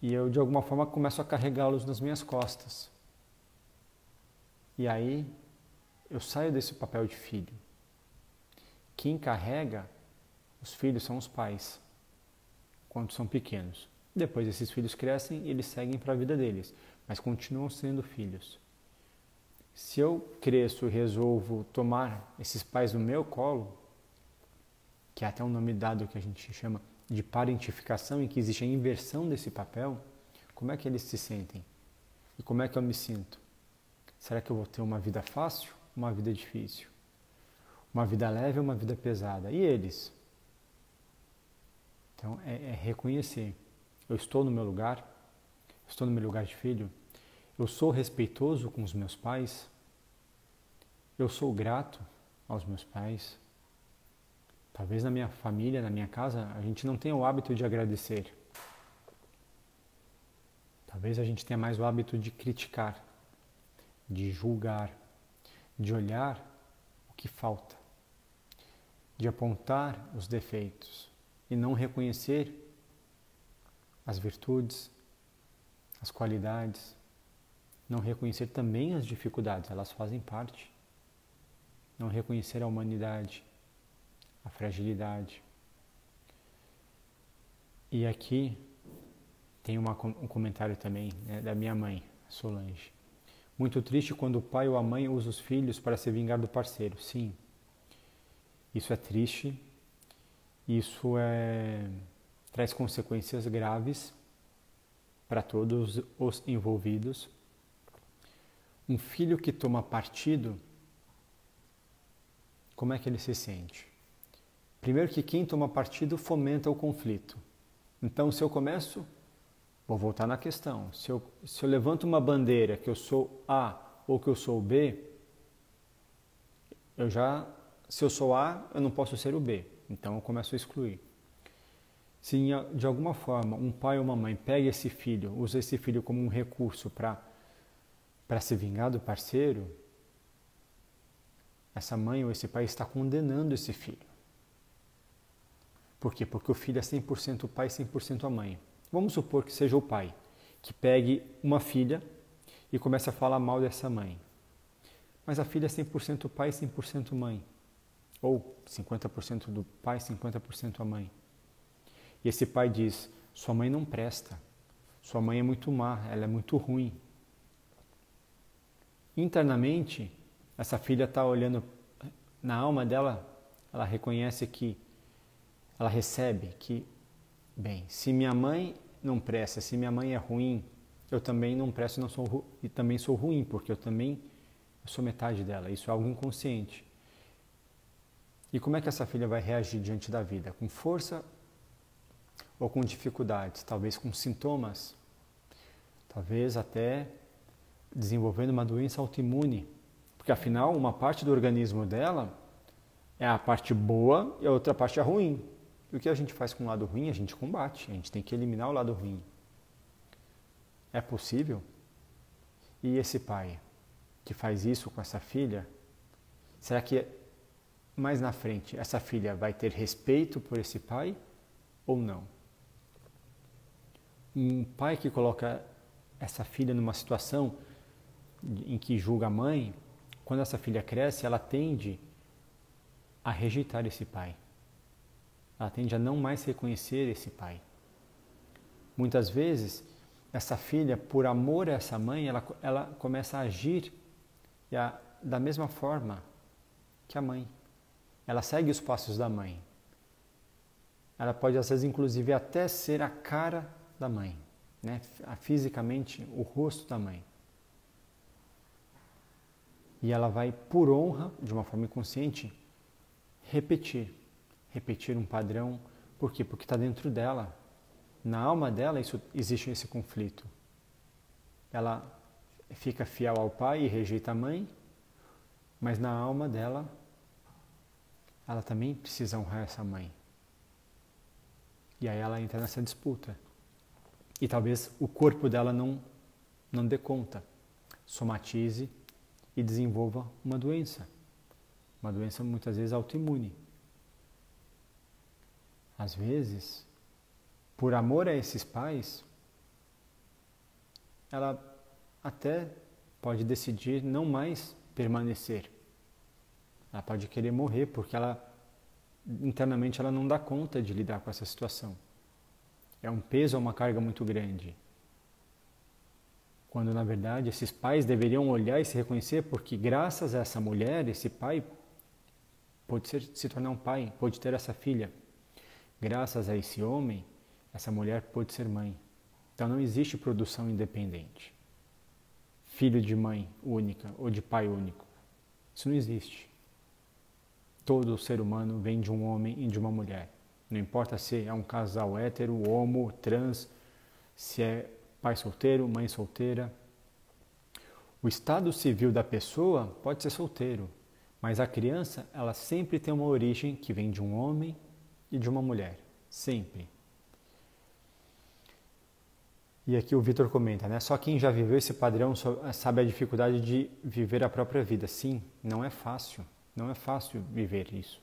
E eu, de alguma forma, começo a carregá-los nas minhas costas. E aí, eu saio desse papel de filho. Quem carrega os filhos são os pais, quando são pequenos. Depois esses filhos crescem e eles seguem para a vida deles, mas continuam sendo filhos. Se eu cresço e resolvo tomar esses pais no meu colo, que é até um nome dado que a gente chama de parentificação, em que existe a inversão desse papel, como é que eles se sentem? E como é que eu me sinto? Será que eu vou ter uma vida fácil ou uma vida difícil? Uma vida leve ou uma vida pesada? E eles? Então, é reconhecer. Eu estou no meu lugar, estou no meu lugar de filho, eu sou respeitoso com os meus pais, eu sou grato aos meus pais. Talvez na minha família, na minha casa, a gente não tenha o hábito de agradecer. Talvez a gente tenha mais o hábito de criticar, de julgar, de olhar o que falta, de apontar os defeitos e não reconhecer as virtudes, as qualidades, não reconhecer também as dificuldades, elas fazem parte. Não reconhecer a humanidade, a fragilidade. E aqui tem um comentário também, né, da minha mãe, Solange. Muito triste quando o pai ou a mãe usa os filhos para se vingar do parceiro. Sim, isso é triste, traz consequências graves para todos os envolvidos. Um filho que toma partido, como é que ele se sente? Primeiro que quem toma partido fomenta o conflito. Então, se eu começo, vou voltar na questão, se eu levanto uma bandeira que eu sou A ou que eu sou B, se eu sou A, eu não posso ser o B. Então, eu começo a excluir. Se de alguma forma um pai ou uma mãe pega esse filho, usa esse filho como um recurso para se vingar do parceiro, essa mãe ou esse pai está condenando esse filho. Por quê? Porque o filho é 100% o pai, 100% a mãe. Vamos supor que seja o pai que pegue uma filha e comece a falar mal dessa mãe. Mas a filha é 100% pai, 100% mãe. Ou 50% do pai, 50% a mãe. E esse pai diz, sua mãe não presta. Sua mãe é muito má, ela é muito ruim. Internamente, essa filha está olhando, na alma dela, ela reconhece que, ela recebe que, bem, se minha mãe não presta, se minha mãe é ruim, eu também não presto e também sou ruim, porque eu sou metade dela, isso é algo inconsciente. E como é que essa filha vai reagir diante da vida? Com força ou com dificuldades? Talvez com sintomas, talvez até desenvolvendo uma doença autoimune, porque afinal uma parte do organismo dela é a parte boa e a outra parte é ruim. E o que a gente faz com o lado ruim? A gente combate, a gente tem que eliminar o lado ruim. É possível? E esse pai que faz isso com essa filha, será que mais na frente essa filha vai ter respeito por esse pai ou não? Um pai que coloca essa filha numa situação em que julga a mãe, quando essa filha cresce, ela tende a rejeitar esse pai. Ela tende a não mais reconhecer esse pai. Muitas vezes, essa filha, por amor a essa mãe, ela começa a agir da mesma forma que a mãe. Ela segue os passos da mãe. Ela pode, às vezes, inclusive, até ser a cara da mãe, né? Fisicamente, o rosto da mãe. E ela vai, por honra, de uma forma inconsciente, repetir um padrão. Por quê? Porque está dentro dela. Na alma dela existe esse conflito. Ela fica fiel ao pai e rejeita a mãe, mas na alma dela, ela também precisa honrar essa mãe. E aí ela entra nessa disputa. E talvez o corpo dela não dê conta, somatize e desenvolva uma doença muitas vezes autoimune. Às vezes, por amor a esses pais, ela até pode decidir não mais permanecer. Ela pode querer morrer porque internamente ela não dá conta de lidar com essa situação. É um peso, é uma carga muito grande. Quando, na verdade, esses pais deveriam olhar e se reconhecer, porque graças a essa mulher, esse pai pode se tornar um pai, pode ter essa filha. Graças a esse homem, essa mulher pode ser mãe. Então não existe produção independente. Filho de mãe única ou de pai único. Isso não existe. Todo ser humano vem de um homem e de uma mulher. Não importa se é um casal hétero, homo, trans, se é pai solteiro, mãe solteira. O estado civil da pessoa pode ser solteiro, mas a criança, ela sempre tem uma origem que vem de um homem e de uma mulher. Sempre. E aqui o Vitor comenta, né? Só quem já viveu esse padrão sabe a dificuldade de viver a própria vida. Sim, não é fácil. Não é fácil viver isso.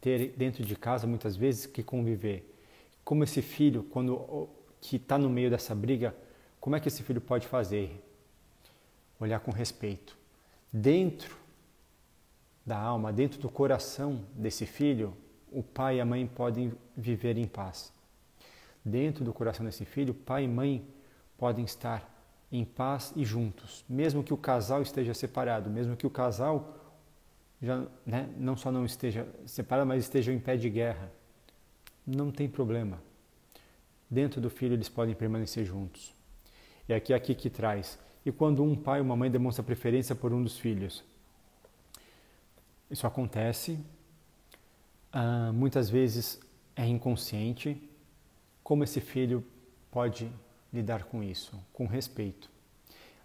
Ter dentro de casa, muitas vezes, que conviver. Como esse filho, que está no meio dessa briga, como é que esse filho pode fazer? Olhar com respeito. Dentro da alma, dentro do coração desse filho, o pai e a mãe podem viver em paz. Dentro do coração desse filho, pai e mãe podem estar em paz e juntos, mesmo que o casal esteja separado, mesmo que o casal já, não só não esteja separado, mas esteja em pé de guerra. Não tem problema. Dentro do filho eles podem permanecer juntos. E aqui que traz. E quando um pai ou uma mãe demonstra preferência por um dos filhos? Isso acontece, muitas vezes é inconsciente. Como esse filho pode lidar com isso? Com respeito.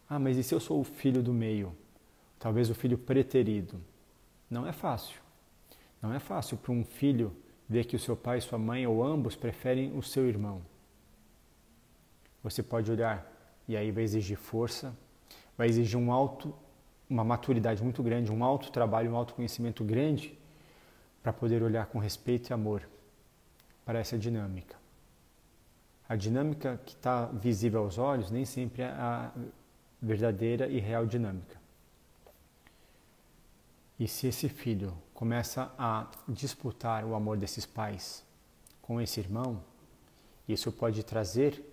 Mas e se eu sou o filho do meio? Talvez o filho preterido. Não é fácil. Não é fácil para um filho ver que o seu pai e sua mãe, ou ambos, preferem o seu irmão. Você pode olhar, e aí vai exigir força, vai exigir uma maturidade muito grande, um alto trabalho, um autoconhecimento grande, para poder olhar com respeito e amor para essa dinâmica. A dinâmica que está visível aos olhos nem sempre é a verdadeira e real dinâmica. E se esse filho começa a disputar o amor desses pais com esse irmão, isso pode trazer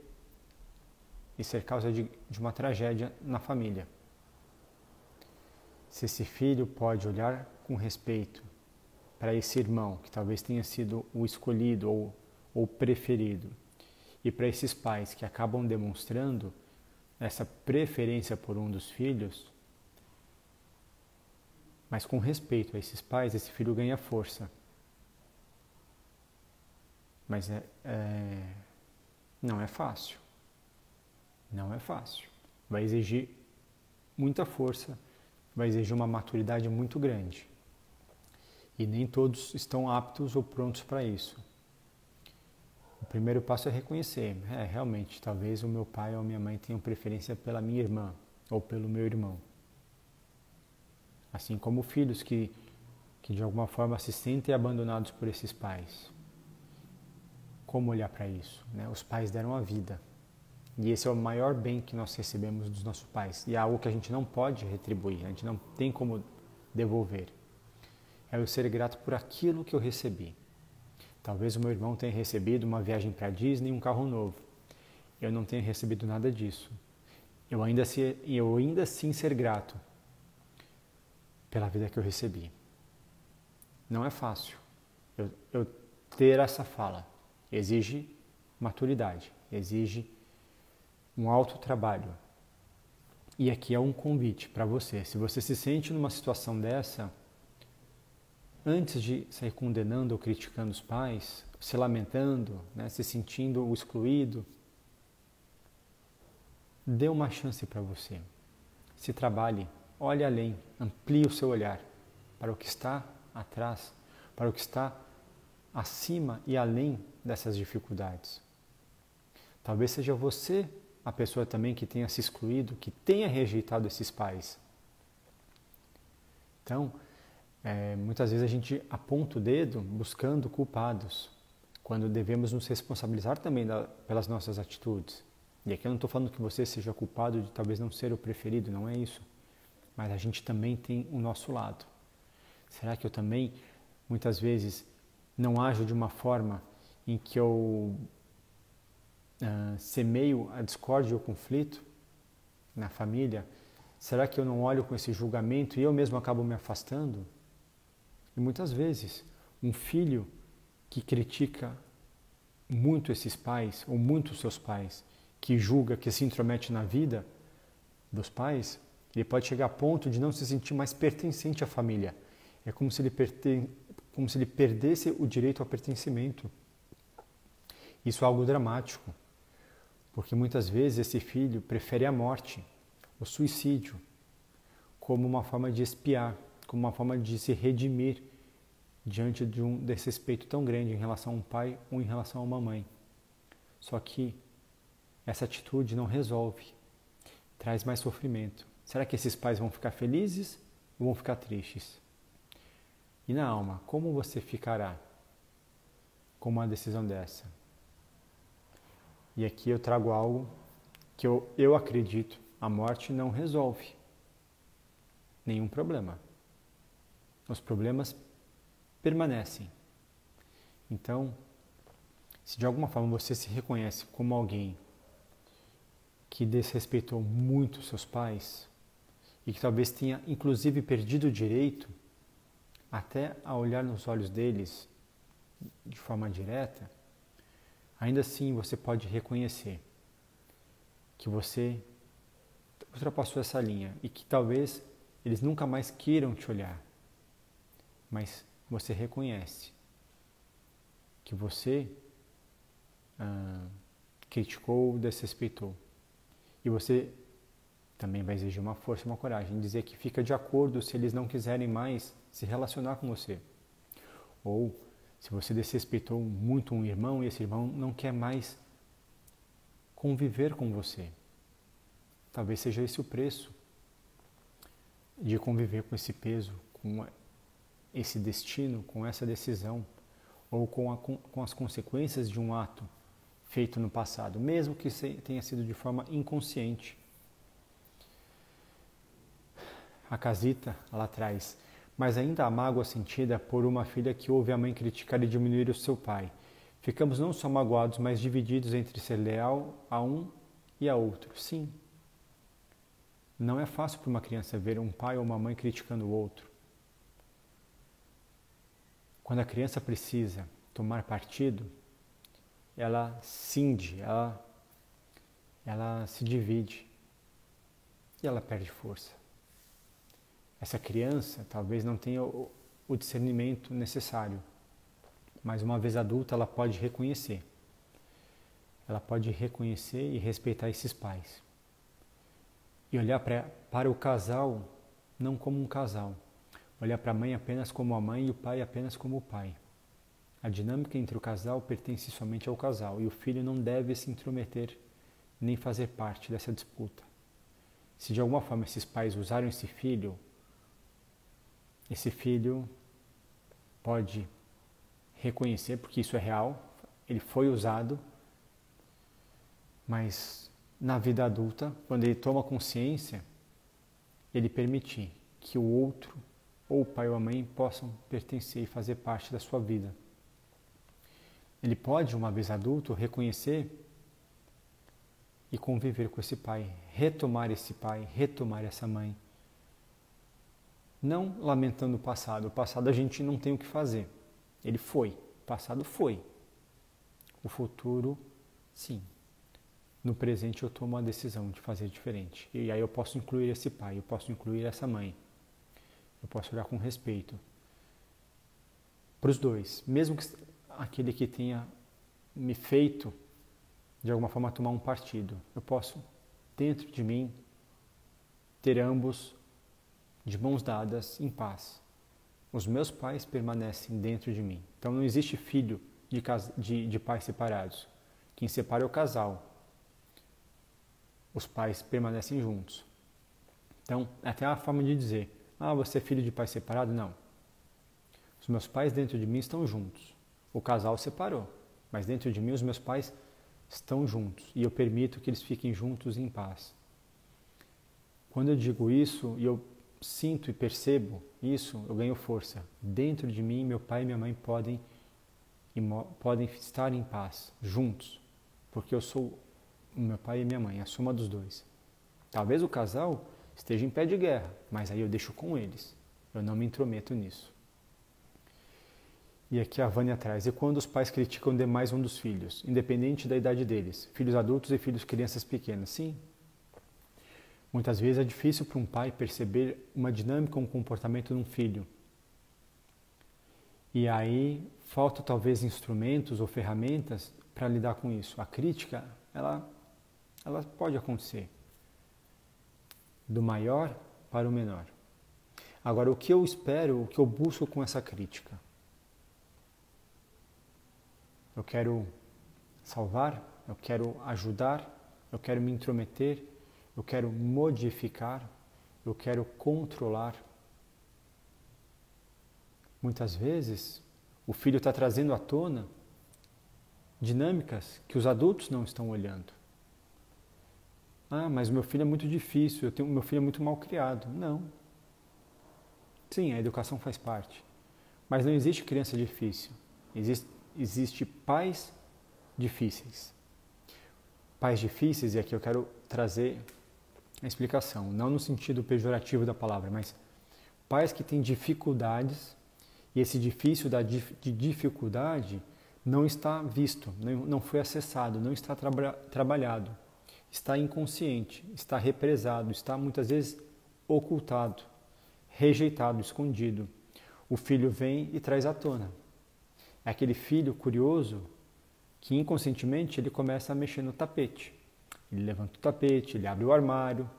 e ser causa de uma tragédia na família. Se esse filho pode olhar com respeito para esse irmão, que talvez tenha sido o escolhido ou preferido, e para esses pais que acabam demonstrando essa preferência por um dos filhos, mas com respeito a esses pais, esse filho ganha força. Mas não é fácil. Não é fácil. Vai exigir muita força, vai exigir uma maturidade muito grande. E nem todos estão aptos ou prontos para isso. O primeiro passo é reconhecer. Realmente, talvez o meu pai ou a minha mãe tenham preferência pela minha irmã ou pelo meu irmão. Assim como filhos que de alguma forma se sentem abandonados por esses pais. Como olhar para isso? Os pais deram a vida. E esse é o maior bem que nós recebemos dos nossos pais. E é algo que a gente não pode retribuir, a gente não tem como devolver. É eu ser grato por aquilo que eu recebi. Talvez o meu irmão tenha recebido uma viagem para Disney e um carro novo. Eu não tenha recebido nada disso. Eu ainda assim ser grato pela vida que eu recebi. Não é fácil. Eu ter essa fala exige maturidade, exige um alto trabalho. E aqui é um convite para você. Se você se sente numa situação dessa, antes de sair condenando ou criticando os pais, se lamentando, se sentindo o excluído, dê uma chance para você. Se trabalhe, olhe além, amplie o seu olhar para o que está atrás, para o que está acima e além dessas dificuldades. Talvez seja você a pessoa também que tenha se excluído, que tenha rejeitado esses pais. Então, muitas vezes a gente aponta o dedo buscando culpados, quando devemos nos responsabilizar também pelas nossas atitudes. E aqui eu não estou falando que você seja culpado de talvez não ser o preferido, não é isso. Mas a gente também tem o nosso lado. Será que eu também, muitas vezes, não ajo de uma forma em que eu semeio a discórdia e o conflito na família? Será que eu não olho com esse julgamento e eu mesmo acabo me afastando? E muitas vezes, um filho que critica muito esses pais, ou muito seus pais, que julga, que se intromete na vida dos pais, ele pode chegar a ponto de não se sentir mais pertencente à família. É como se ele perdesse o direito ao pertencimento. Isso é algo dramático, porque muitas vezes esse filho prefere a morte, o suicídio, como uma forma de expiar, como uma forma de se redimir diante de um desrespeito tão grande em relação a um pai ou em relação a uma mãe. Só que essa atitude não resolve, traz mais sofrimento. Será que esses pais vão ficar felizes ou vão ficar tristes? E na alma, como você ficará com uma decisão dessa? E aqui eu trago algo que eu acredito, a morte não resolve nenhum problema. Os problemas permanecem. Então, se de alguma forma você se reconhece como alguém que desrespeitou muito seus pais e que talvez tenha inclusive perdido o direito até a olhar nos olhos deles de forma direta, ainda assim você pode reconhecer que você ultrapassou essa linha e que talvez eles nunca mais queiram te olhar, mas você reconhece que você criticou, desrespeitou. E você também vai exigir uma força e uma coragem, dizer que fica de acordo se eles não quiserem mais se relacionar com você. Ou se você desrespeitou muito um irmão e esse irmão não quer mais conviver com você. Talvez seja esse o preço de conviver com esse peso, com esse destino, com essa decisão, ou com as consequências de um ato feito no passado, mesmo que tenha sido de forma inconsciente. A Casita, lá atrás, mas ainda a mágoa sentida por uma filha que ouve a mãe criticar e diminuir o seu pai. Ficamos não só magoados, mas divididos entre ser leal a um e a outro. Sim, não é fácil para uma criança ver um pai ou uma mãe criticando o outro. Quando a criança precisa tomar partido, ela cinge, ela se divide e ela perde força. Essa criança talvez não tenha o discernimento necessário, mas uma vez adulta ela pode reconhecer. Ela pode reconhecer e respeitar esses pais. E olhar para o casal não como um casal. Olhar para a mãe apenas como a mãe e o pai apenas como o pai. A dinâmica entre o casal pertence somente ao casal e o filho não deve se intrometer nem fazer parte dessa disputa. Se de alguma forma esses pais usaram esse filho pode reconhecer, porque isso é real, ele foi usado, mas na vida adulta, quando ele toma consciência, ele permitir que o outro, ou o pai ou a mãe, possam pertencer e fazer parte da sua vida. Ele pode, uma vez adulto, reconhecer e conviver com esse pai, retomar essa mãe. Não lamentando o passado a gente não tem o que fazer. Ele foi, o passado foi. O futuro, sim. No presente eu tomo a decisão de fazer diferente. E aí eu posso incluir esse pai, eu posso incluir essa mãe. Eu posso olhar com respeito para os dois, mesmo que aquele que tenha me feito de alguma forma tomar um partido. Eu posso, dentro de mim, ter ambos de mãos dadas em paz. Os meus pais permanecem dentro de mim. Então não existe filho de pais separados. Quem separa é o casal. Os pais permanecem juntos. Então, até a forma de dizer, você é filho de pai separado? Não. Os meus pais dentro de mim estão juntos. O casal separou, mas dentro de mim os meus pais estão juntos e eu permito que eles fiquem juntos em paz. Quando eu digo isso e eu sinto e percebo isso, eu ganho força. Dentro de mim, meu pai e minha mãe podem estar em paz, juntos, porque eu sou o meu pai e minha mãe, a soma dos dois. Talvez o casal esteja em pé de guerra, mas aí eu deixo com eles, eu não me intrometo nisso. E aqui a Vânia traz, e quando os pais criticam demais um dos filhos, independente da idade deles, filhos adultos e filhos crianças pequenas, sim. Muitas vezes é difícil para um pai perceber uma dinâmica, um comportamento num filho. E aí falta talvez instrumentos ou ferramentas para lidar com isso. A crítica, ela pode acontecer do maior para o menor. Agora, o que eu espero, o que eu busco com essa crítica? Eu quero salvar, eu quero ajudar, eu quero me intrometer, eu quero modificar, eu quero controlar. Muitas vezes, o filho está trazendo à tona dinâmicas que os adultos não estão olhando. Mas o meu filho é muito difícil, meu filho é muito mal criado. Não. Sim, a educação faz parte. Mas não existe criança difícil. Existe pais difíceis. pais difíceis, e aqui eu quero trazer a explicação, não no sentido pejorativo da palavra, mas pais que têm dificuldades, e esse difícil de dificuldade não está visto, não foi acessado, não está trabalhado, está inconsciente, está represado, está muitas vezes ocultado, rejeitado, escondido. O filho vem e traz à tona. É aquele filho curioso que inconscientemente ele começa a mexer no tapete. Ele levanta o tapete, ele abre o armário,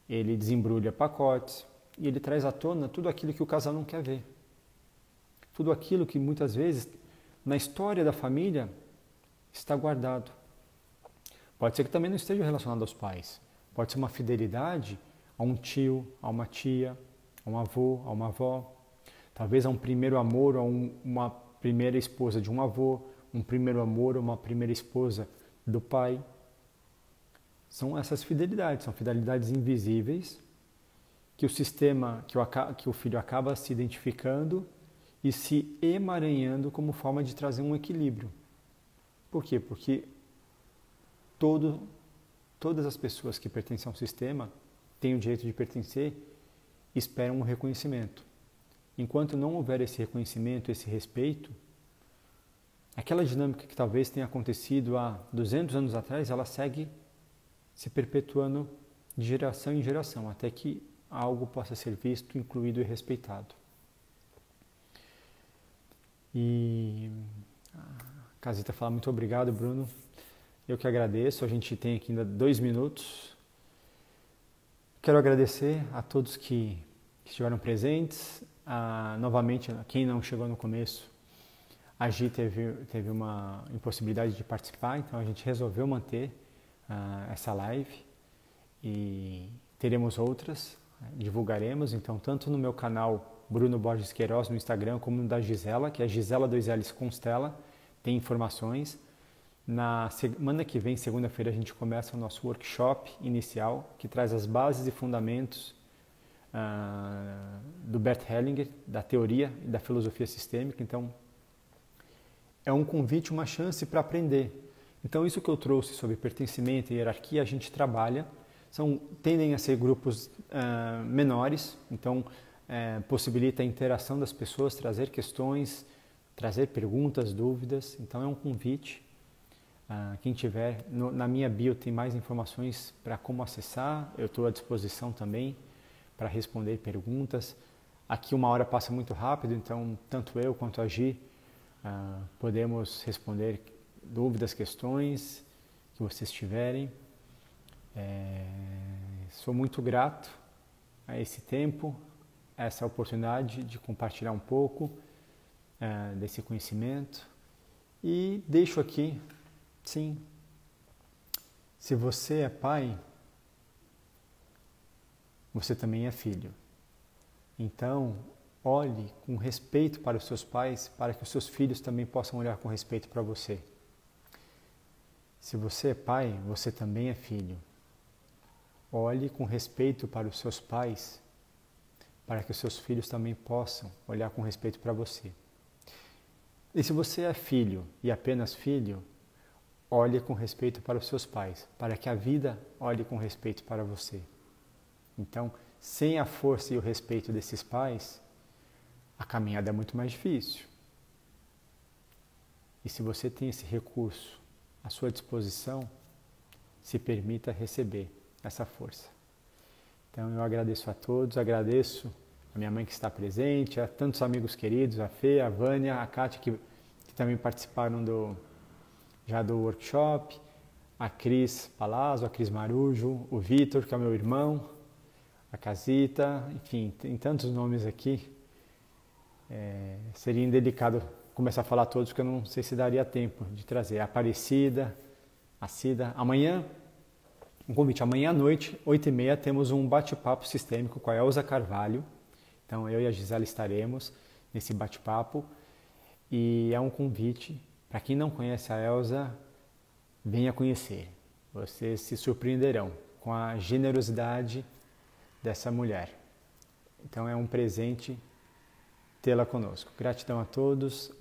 ele desembrulha pacotes e ele traz à tona tudo aquilo que o casal não quer ver. Tudo aquilo que muitas vezes na história da família está guardado. Pode ser que também não esteja relacionado aos pais. Pode ser uma fidelidade a um tio, a uma tia, a um avô, a uma avó. Talvez a um primeiro amor, a uma primeira esposa de um avô, um primeiro amor, a uma primeira esposa do pai. São essas fidelidades, são fidelidades invisíveis que o sistema, que o filho acaba se identificando e se emaranhando como forma de trazer um equilíbrio. Por quê? Porque todas as pessoas que pertencem ao sistema têm o direito de pertencer e esperam um reconhecimento. Enquanto não houver esse reconhecimento, esse respeito, aquela dinâmica que talvez tenha acontecido há 200 anos atrás, ela segue se perpetuando de geração em geração, até que algo possa ser visto, incluído e respeitado. E a Casita fala, muito obrigado, Bruno. Eu que agradeço, a gente tem aqui ainda 2 minutos. Quero agradecer a todos que estiveram presentes. Novamente, quem não chegou no começo, a Gi teve uma impossibilidade de participar, então a gente resolveu manter essa live e teremos outras, divulgaremos, então tanto no meu canal Bruno Borges Queiroz no Instagram, como no da Gisela, que é Gisela 2Ls Constela, tem informações. Na semana que vem, segunda-feira, a gente começa o nosso workshop inicial, que traz as bases e fundamentos do Bert Hellinger, da teoria e da filosofia sistêmica. Então, é um convite, uma chance para aprender. Então, isso que eu trouxe sobre pertencimento e hierarquia, a gente trabalha, tendem a ser grupos menores, então possibilita a interação das pessoas, trazer questões, trazer perguntas, dúvidas. Então, é um convite. Quem tiver, na minha bio tem mais informações para como acessar, eu estou à disposição também para responder perguntas. Aqui 1 hora passa muito rápido, então tanto eu quanto a Gi podemos responder dúvidas, questões que vocês tiverem. Sou muito grato a esse tempo, a essa oportunidade de compartilhar um pouco desse conhecimento e deixo aqui, sim, se você é pai, você também é filho. Então, olhe com respeito para os seus pais, para que os seus filhos também possam olhar com respeito para você. Se você é pai, você também é filho. Olhe com respeito para os seus pais, para que os seus filhos também possam olhar com respeito para você. E se você é filho e apenas filho, olhe com respeito para os seus pais, para que a vida olhe com respeito para você. Então, sem a força e o respeito desses pais, a caminhada é muito mais difícil. E se você tem esse recurso à sua disposição, se permita receber essa força. Então, eu agradeço a todos, agradeço a minha mãe que está presente, a tantos amigos queridos, a Fê, a Vânia, a Kátia, que também participaram do workshop, a Cris Palazzo, a Cris Marujo, o Vitor, que é o meu irmão, a Casita, enfim, tem tantos nomes aqui. Seria indelicado começar a falar todos, porque eu não sei se daria tempo de trazer. A Aparecida, a Cida. Amanhã, um convite, amanhã à noite, 8h30, temos um bate-papo sistêmico com a Elza Carvalho. Então, eu e a Gisela estaremos nesse bate-papo. E é um convite, para quem não conhece a Elza, venha conhecer. Vocês se surpreenderão com a generosidade dessa mulher. Então, é um presente tê-la conosco. Gratidão a todos.